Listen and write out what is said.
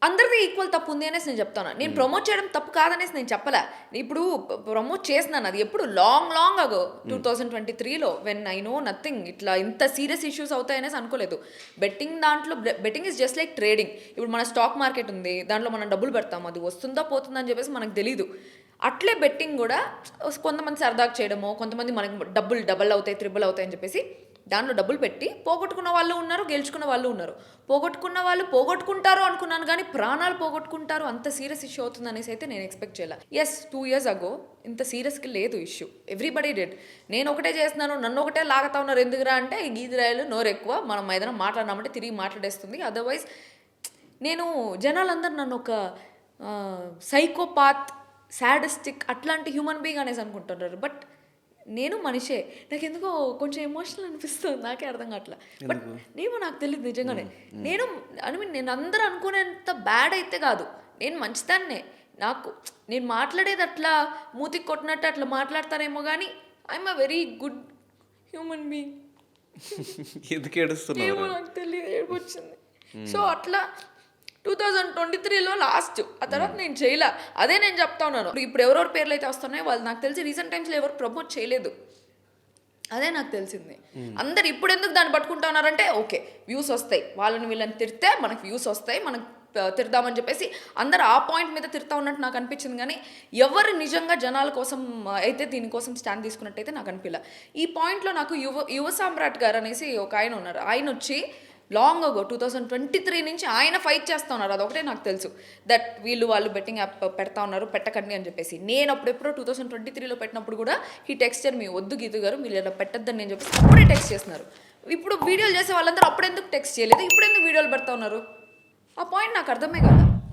అందరిది ఈక్వల్ తప్పు ఉంది అనేసి నేను చెప్తాను. నేను ప్రమోట్ చేయడం తప్పు కాదనేసి నేను చెప్పలే. ఇప్పుడు ప్రమోట్ చేసినాను, అది ఎప్పుడు లాంగ్ అగో 2023లో వెన్ ఐ నో నథింగ్. ఇట్లా ఇంత సీరియస్ ఇష్యూస్ అవుతాయనేసి అనుకోలేదు. Betting is just like trading. ఇప్పుడు మన స్టాక్ మార్కెట్ ఉంది, దాంట్లో మనం డబ్బులు పెడతాం, అది వస్తుందా పోతుందా అని చెప్పేసి మనకు తెలీదు. అట్లే బెట్టింగ్ కూడా కొంతమంది సరదాగా చేయడమో, కొంతమంది మనకి డబ్బులు డబల్ అవుతాయి, త్రిబుల్ అవుతాయి అని చెప్పేసి దాంట్లో డబ్బులు పెట్టి పోగొట్టుకున్న వాళ్ళు ఉన్నారు, గెలుచుకున్న వాళ్ళు ఉన్నారు. పోగొట్టుకున్న వాళ్ళు పోగొట్టుకుంటారు అనుకున్నాను, కానీ ప్రాణాలు పోగొట్టుకుంటారు అంత సీరియస్ ఇష్యూ అవుతుంది అనేసి అయితే నేను ఎక్స్పెక్ట్ చేయాలి. ఎస్ 2 years అగో ఇంత సీరియస్గా లేదు ఇష్యూ. Everybody dead. నేను ఒకటే చేస్తున్నాను, నన్ను ఒకటే లాగుతా ఉన్నారు ఎందుకురా అంటే, ఈ గీదిరాయలు నోరు ఎక్కువ, మనం ఏదైనా మాట్లాడినామంటే తిరిగి మాట్లాడేస్తుంది. అదర్వైజ్ నేను జనాలందరూ నన్ను ఒక సైకోపాత్, సాడిస్టిక్ అట్లాంటి హ్యూమన్ బీయింగ్ అనేసి అనుకుంటున్నారు. బట్ నేను మనిషే. నాకు ఎందుకో కొంచెం ఎమోషనల్ అనిపిస్తుంది, నాకే అర్థం కావట్లా. బట్ నాకు తెలియదు నిజంగానే. నేను అందరూ అనుకునేంత బ్యాడ్ అయితే కాదు, నేను మంచిదాన్నే. నేను మాట్లాడేది అట్లా మూతికి కొట్టినట్టు అట్లా మాట్లాడతానేమో, కానీ I'm a very good human being. ఎందుకు ఏడుస్తున్నావు? ఏమో నాకు తెలియదు, ఏడుపు వచ్చింది. సో అట్లా 2023లో లాస్ట్, ఆ తర్వాత నేను చేయలే. అదే నేను చెప్తా ఉన్నాను. ఇప్పుడు ఎవరెవరి పేర్లు అయితే వస్తున్నాయో వాళ్ళు నాకు తెలిసి రీసెంట్ టైమ్స్లో ఎవరు ప్రమోట్ చేయలేదు. అదే నాకు తెలిసింది. అందరు ఇప్పుడు ఎందుకు దాన్ని పట్టుకుంటా ఉన్నారంటే, ఓకే వ్యూస్ వస్తాయి, వీళ్ళని తిడితే మనకు వ్యూస్ వస్తాయి, మనకు తిడదామని చెప్పేసి అందరు ఆ పాయింట్ మీద తిడతా ఉన్నట్టు నాకు అనిపించింది. కానీ ఎవరు నిజంగా జనాల కోసం అయితే దీనికోసం స్టాండ్ తీసుకున్నట్టయితే నాకు అనిపించలే. ఈ పాయింట్లో నాకు యువ సామ్రాట్ గారు అనేసి ఒక ఆయన ఉన్నారు. ఆయన వచ్చి లాంగ్ అగో 2023 నుంచి ఆయన ఫైట్ చేస్తూ ఉన్నారు. అదొకటే నాకు తెలుసు, దట్ వాళ్ళు బెట్టింగ్ యాప్ పెడతా ఉన్నారు, పెట్టకండి అని చెప్పేసి. నేను అప్పుడెప్పుడో 2023లో పెట్టినప్పుడు కూడా ఈ టెక్స్చర్ మీ వద్దు గీతు గారు, మీరు ఇలా పెట్టద్దని నేను చెప్పేసి అప్పుడే టెక్స్ట్ చేస్తున్నారు. ఇప్పుడు వీడియోలు చేసే వాళ్ళందరూ అప్పుడెందుకు టెక్స్ట్ చేయలేదు, ఇప్పుడు ఎందుకు వీడియోలు పెడతా ఉన్నారు? ఆ పాయింట్ నాకు అర్థమే కదా.